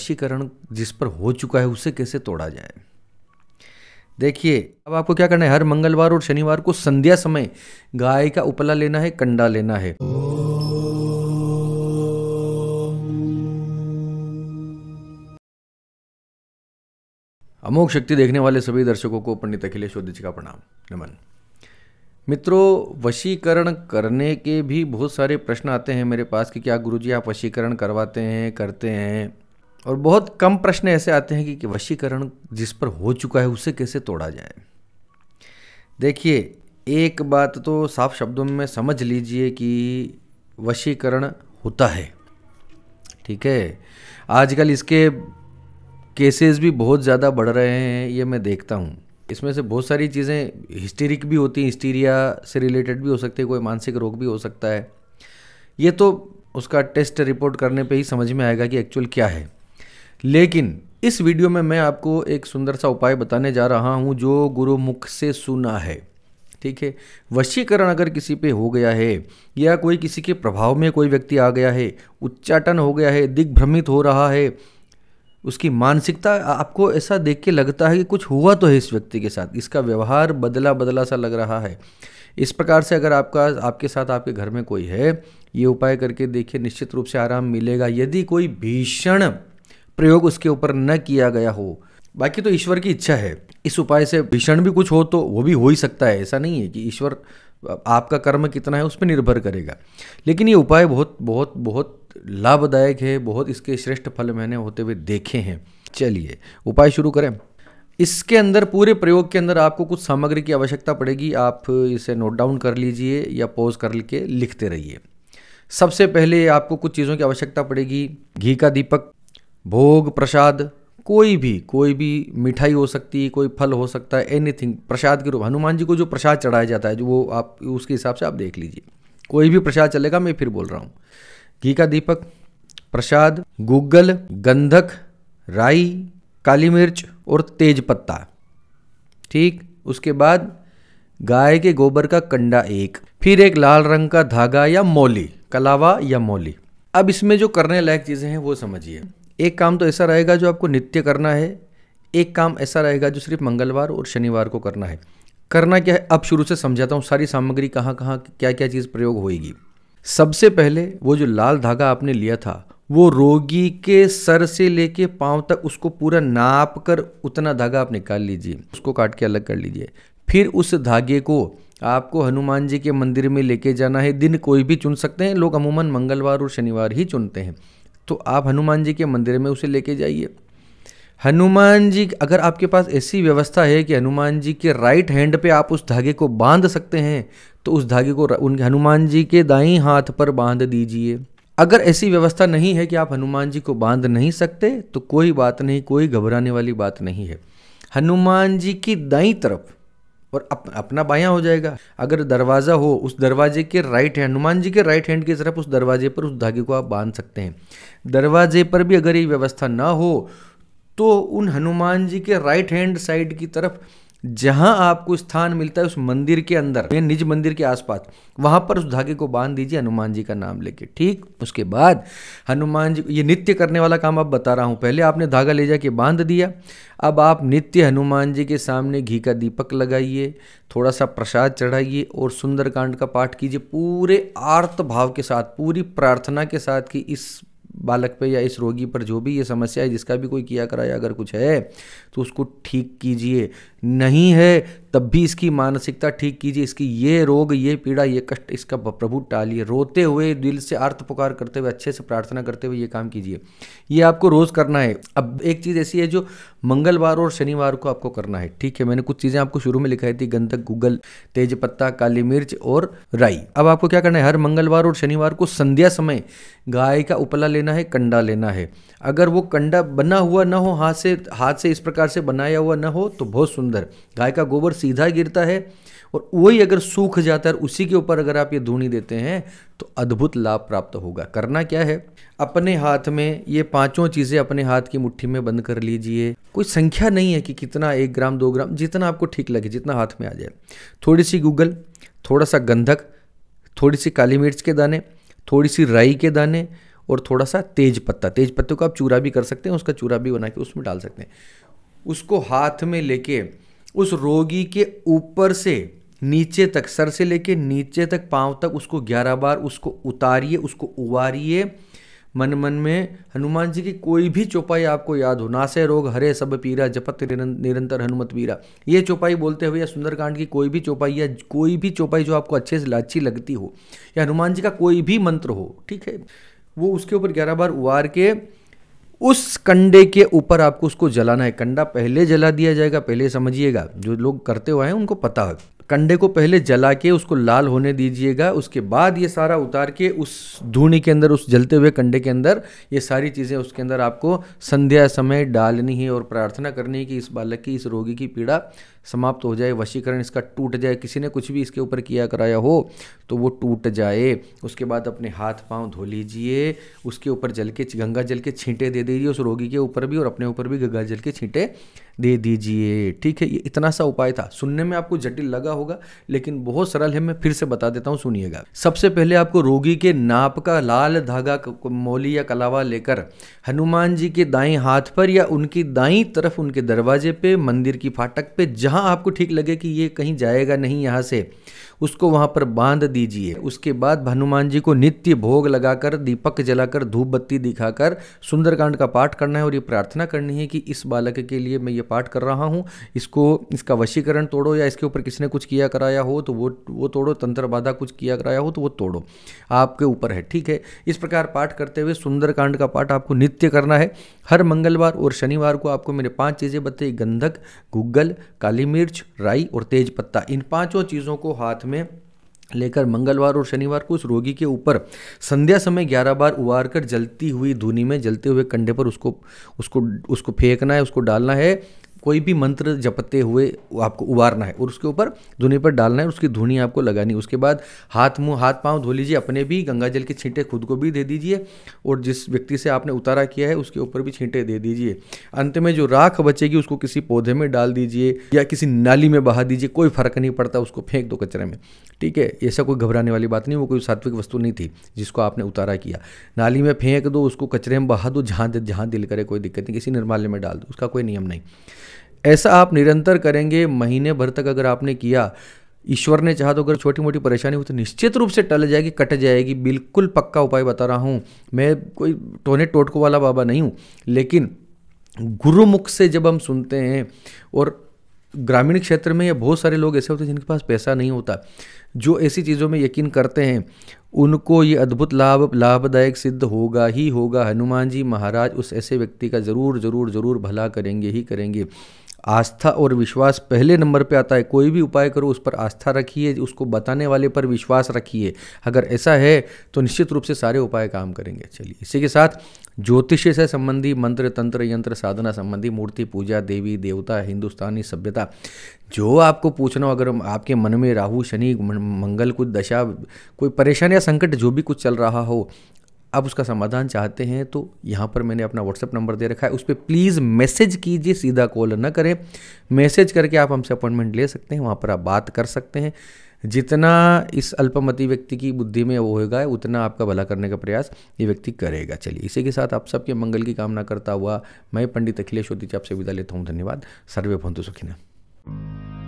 वशीकरण जिस पर हो चुका है उसे कैसे तोड़ा जाए। देखिए, अब आपको क्या करना है, हर मंगलवार और शनिवार को संध्या समय गाय का उपला लेना है, कंडा लेना है। अमोघ शक्ति देखने वाले सभी दर्शकों को पंडित अखिलेश ओझा जी का प्रणाम, नमन। मित्रों, वशीकरण करने के भी बहुत सारे प्रश्न आते हैं मेरे पास कि क्या गुरुजी आप वशीकरण करवाते हैं, करते हैं, और बहुत कम प्रश्न ऐसे आते हैं कि वशीकरण जिस पर हो चुका है उसे कैसे तोड़ा जाए। देखिए, एक बात तो साफ शब्दों में समझ लीजिए कि वशीकरण होता है, ठीक है। आजकल इसके केसेस भी बहुत ज़्यादा बढ़ रहे हैं, ये मैं देखता हूँ। इसमें से बहुत सारी चीज़ें हिस्टेरिक भी होती हैं, हिस्टीरिया से रिलेटेड भी हो सकती है, कोई मानसिक रोग भी हो सकता है। ये तो उसका टेस्ट रिपोर्ट करने पे ही समझ में आएगा कि एक्चुअल क्या है। लेकिन इस वीडियो में मैं आपको एक सुंदर सा उपाय बताने जा रहा हूँ जो गुरुमुख से सुना है, ठीक है। वशीकरण अगर किसी पे हो गया है या कोई किसी के प्रभाव में कोई व्यक्ति आ गया है, उच्चाटन हो गया है, दिग्भ्रमित हो रहा है, उसकी मानसिकता आपको ऐसा देख के लगता है कि कुछ हुआ तो है इस व्यक्ति के साथ, इसका व्यवहार बदला बदला सा लग रहा है, इस प्रकार से अगर आपके साथ आपके घर में कोई है, ये उपाय करके देखिए, निश्चित रूप से आराम मिलेगा। यदि कोई भीषण प्रयोग उसके ऊपर न किया गया हो, बाकी तो ईश्वर की इच्छा है, इस उपाय से भीषण भी कुछ हो तो वो भी हो ही सकता है। ऐसा नहीं है कि ईश्वर, आपका कर्म कितना है उस पर निर्भर करेगा। लेकिन ये उपाय बहुत बहुत बहुत लाभदायक है, बहुत इसके श्रेष्ठ फल मैंने होते हुए देखे हैं। चलिए उपाय शुरू करें। इसके अंदर, पूरे प्रयोग के अंदर आपको कुछ सामग्री की आवश्यकता पड़ेगी। आप इसे नोट डाउन कर लीजिए या पॉज करके लिखते रहिए। सबसे पहले आपको कुछ चीज़ों की आवश्यकता पड़ेगी। घी का दीपक, भोग प्रसाद, कोई भी मिठाई हो सकती है, कोई फल हो सकता है, एनीथिंग प्रसाद के रूप। हनुमान जी को जो प्रसाद चढ़ाया जाता है, जो वो आप उसके हिसाब से आप देख लीजिए, कोई भी प्रसाद चलेगा। मैं फिर बोल रहा हूँ, घी का दीपक, प्रसाद, गूगल, गंधक, राई, काली मिर्च और तेज पत्ता, ठीक। उसके बाद गाय के गोबर का कंडा एक, फिर एक लाल रंग का धागा या मौली, कलावा या मौली। अब इसमें जो करने लायक चीज़ें हैं वो समझिए। एक काम तो ऐसा रहेगा जो आपको नित्य करना है, एक काम ऐसा रहेगा जो सिर्फ मंगलवार और शनिवार को करना है। करना क्या है, अब शुरू से समझाता हूँ, सारी सामग्री कहाँ कहाँ क्या क्या चीज़ प्रयोग होएगी। सबसे पहले वो जो लाल धागा आपने लिया था, वो रोगी के सर से लेके पांव तक उसको पूरा नाप कर उतना धागा आप निकाल लीजिए, उसको काट के अलग कर लीजिए। फिर उस धागे को आपको हनुमान जी के मंदिर में लेके जाना है। दिन कोई भी चुन सकते हैं, लोग अमूमन मंगलवार और शनिवार ही चुनते हैं, तो आप हनुमान जी के मंदिर में उसे लेके जाइए। हनुमान जी, अगर आपके पास ऐसी व्यवस्था है कि हनुमान जी के राइट हैंड पे आप उस धागे को बांध सकते हैं, तो उस धागे को हनुमान जी के दाईं हाथ पर बांध दीजिए। अगर ऐसी व्यवस्था नहीं है कि आप हनुमान जी को बांध नहीं सकते, तो कोई बात नहीं, कोई घबराने वाली बात नहीं है। हनुमान जी की दाईं तरफ, और अपना बायां हो जाएगा। अगर दरवाज़ा हो, उस दरवाजे के राइट हैंड, हनुमान जी के राइट हैंड की तरफ उस दरवाजे पर उस धागे को आप बांध सकते हैं। दरवाजे पर भी अगर ये व्यवस्था ना हो, तो उन हनुमान जी के राइट हैंड साइड की तरफ जहां आपको स्थान मिलता है उस मंदिर के अंदर, निज मंदिर के आसपास, वहां पर उस धागे को बांध दीजिए हनुमान जी का नाम लेके, ठीक। उसके बाद हनुमान जी, ये नित्य करने वाला काम आप बता रहा हूं। पहले आपने धागा ले जाके बांध दिया, अब आप नित्य हनुमान जी के सामने घी का दीपक लगाइए, थोड़ा सा प्रसाद चढ़ाइए और सुंदरकांड का पाठ कीजिए पूरे आर्त भाव के साथ, पूरी प्रार्थना के साथ कि इस बालक पे या इस रोगी पर जो भी ये समस्या है, जिसका भी कोई किया कराया अगर कुछ है तो उसको ठीक कीजिए। नहीं है तब भी इसकी मानसिकता ठीक कीजिए, इसकी ये रोग, ये पीड़ा, ये कष्ट इसका प्रभु टालिए। रोते हुए, दिल से आर्त पुकार करते हुए, अच्छे से प्रार्थना करते हुए ये काम कीजिए। ये आपको रोज़ करना है। अब एक चीज़ ऐसी है जो मंगलवार और शनिवार को आपको करना है, ठीक है। मैंने कुछ चीज़ें आपको शुरू में लिखाई थी, गंधक, गूगल, तेज पत्ता, काली मिर्च और राई। अब आपको क्या करना है, हर मंगलवार और शनिवार को संध्या समय गाय का उपला लेना है, कंडा लेना है। अगर वो कंडा बना हुआ ना हो, हाथ से इस प्रकार से बनाया हुआ ना हो, तो बहुत सुंदर, गाय का गोबर सीधा गिरता है और वही अगर सूख जाता है, उसी के ऊपर अगर आप ये धूनी देते हैं तो अद्भुत लाभ प्राप्त होगा। करना क्या है, अपने हाथ में ये पांचों चीज़ें अपने हाथ की मुट्ठी में बंद कर लीजिए। कोई संख्या नहीं है कि कितना, 1 ग्राम 2 ग्राम, जितना आपको ठीक लगे, जितना हाथ में आ जाए। थोड़ी सी गूगल, थोड़ा सा गंधक, थोड़ी सी काली मिर्च के दाने, थोड़ी सी राई के दाने और थोड़ा सा तेज पत्ते को आप चूरा भी कर सकते हैं, उसका चूरा भी बना के उसमें डाल सकते हैं। उसको हाथ में लेके उस रोगी के ऊपर से नीचे तक, सर से लेके नीचे तक, पांव तक उसको 11 बार उसको उतारिए, उसको उबारिए। मन मन में हनुमान जी की कोई भी चौपाई आपको याद हो, नासे रोग हरे सब पीरा, जपत निरंतर हनुमत वीरा, ये चौपाई बोलते हुए, या सुंदरकांड की कोई भी चौपाई, या कोई भी चौपाई जो आपको अच्छे से अच्छी लगती हो, या हनुमान जी का कोई भी मंत्र हो, ठीक है, वो उसके ऊपर 11 बार उबार के उस कंडे के ऊपर आपको उसको जलाना है। कंडा पहले जला दिया जाएगा, पहले समझिएगा, जो लोग करते हुए हैं उनको पता है। कंडे को पहले जला के उसको लाल होने दीजिएगा, उसके बाद ये सारा उतार के उस धूनी के अंदर, उस जलते हुए कंडे के अंदर ये सारी चीज़ें उसके अंदर आपको संध्या समय डालनी है और प्रार्थना करनी है कि इस बालक की, इस रोगी की पीड़ा समाप्त हो जाए, वशीकरण इसका टूट जाए, किसी ने कुछ भी इसके ऊपर किया कराया हो तो वो टूट जाए। उसके बाद अपने हाथ पांव धो लीजिए, उसके ऊपर जल के, गंगा जल के छींटे दे दीजिए, उस रोगी के ऊपर भी और अपने ऊपर भी गंगा जल के छींटे दे दीजिए, ठीक है। ये इतना सा उपाय था, सुनने में आपको जटिल लगा होगा लेकिन बहुत सरल है, मैं फिर से बता देता हूँ, सुनिएगा। सबसे पहले आपको रोगी के नाप का लाल धागा, मौली या कलावा लेकर हनुमान जी के दाएं हाथ पर या उनकी दाईं तरफ, उनके दरवाजे पे, मंदिर की फाटक पे, जहां आपको ठीक लगे कि ये कहीं जाएगा नहीं यहाँ से, उसको वहां पर बांध दीजिए। उसके बाद हनुमान जी को नित्य भोग लगाकर, दीपक जलाकर, धूप बत्ती दिखाकर सुंदरकांड का पाठ करना है और ये प्रार्थना करनी है कि इस बालक के लिए मैं ये पाठ कर रहा हूँ, इसका वशीकरण तोड़ो, या इसके ऊपर किसी ने कुछ किया कराया हो तो वो तोड़ो, तंत्र बाधा कुछ किया कराया हो तो वो तोड़ो, आपके ऊपर है, ठीक है। इस प्रकार पाठ करते हुए सुंदरकांड का पाठ आपको नित्य करना है। हर मंगलवार और शनिवार को आपको मैंने 5 चीज़ें बताई, गंधक, गुग्गल, काली मिर्च, राई और तेज पत्ता, इन 5 चीज़ों को हाथ में लेकर मंगलवार और शनिवार को उस रोगी के ऊपर संध्या समय 11 बार उबार कर जलती हुई धूनी में, जलते हुए कंडे पर उसको फेंकना है, उसको डालना है। कोई भी मंत्र जपते हुए आपको उबारना है और उसके ऊपर धुनी पर डालना है, उसकी धुनी आपको लगानी है। उसके बाद हाथ पांव धो लीजिए, अपने भी गंगा जल के छींटे खुद को भी दे दीजिए और जिस व्यक्ति से आपने उतारा किया है उसके ऊपर भी छींटे दे दीजिए। अंत में जो राख बचेगी उसको किसी पौधे में डाल दीजिए या किसी नाली में बहा दीजिए, कोई फर्क नहीं पड़ता, उसको फेंक दो कचरे में, ठीक है। ऐसा कोई घबराने वाली बात नहीं, वो कोई सात्विक वस्तु नहीं थी जिसको आपने उतारा किया। नाली में फेंक दो, उसको कचरे में बहा दो, जहाँ दिल करे, कोई दिक्कत नहीं, किसी निर्माल्य में डाल दो, उसका कोई नियम नहीं। ऐसा आप निरंतर करेंगे, महीने भर तक अगर आपने किया, ईश्वर ने चाहा तो अगर छोटी मोटी परेशानी हो तो निश्चित रूप से टल जाएगी, कट जाएगी। बिल्कुल पक्का उपाय बता रहा हूँ, मैं कोई टोने टोटको वाला बाबा नहीं हूँ, लेकिन गुरुमुख से जब हम सुनते हैं, और ग्रामीण क्षेत्र में या बहुत सारे लोग ऐसे होते हैं जिनके पास पैसा नहीं होता, जो ऐसी चीज़ों में यकीन करते हैं, उनको ये अद्भुत लाभदायक सिद्ध होगा ही होगा। हनुमान जी महाराज उस ऐसे व्यक्ति का जरूर जरूर जरूर भला करेंगे ही करेंगे। आस्था और विश्वास पहले नंबर पे आता है। कोई भी उपाय करो उस पर आस्था रखिए, उसको बताने वाले पर विश्वास रखिए। अगर ऐसा है तो निश्चित रूप से सारे उपाय काम करेंगे। चलिए, इसी के साथ ज्योतिष से संबंधी मंत्र, तंत्र, यंत्र, साधना संबंधी, मूर्ति पूजा, देवी देवता, हिंदुस्तानी सभ्यता, जो आपको पूछना हो, अगर आपके मन में राहु, शनि, मंगल कुछ दशा, कोई परेशानी या संकट जो भी कुछ चल रहा हो, आप उसका समाधान चाहते हैं तो यहाँ पर मैंने अपना व्हाट्सएप नंबर दे रखा है, उस पर प्लीज़ मैसेज कीजिए, सीधा कॉल न करें। मैसेज करके आप हमसे अपॉइंटमेंट ले सकते हैं, वहाँ पर आप बात कर सकते हैं। जितना इस अल्पमति व्यक्ति की बुद्धि में वो होगा, उतना आपका भला करने का प्रयास ये व्यक्ति करेगा। चलिए, इसी के साथ आप सबके मंगल की कामना करता हुआ मैं पंडित अखिलेश ज्योतिष आपसे विदा लेता हूँ। धन्यवाद। सर्वे भवन्तु सुखिनः।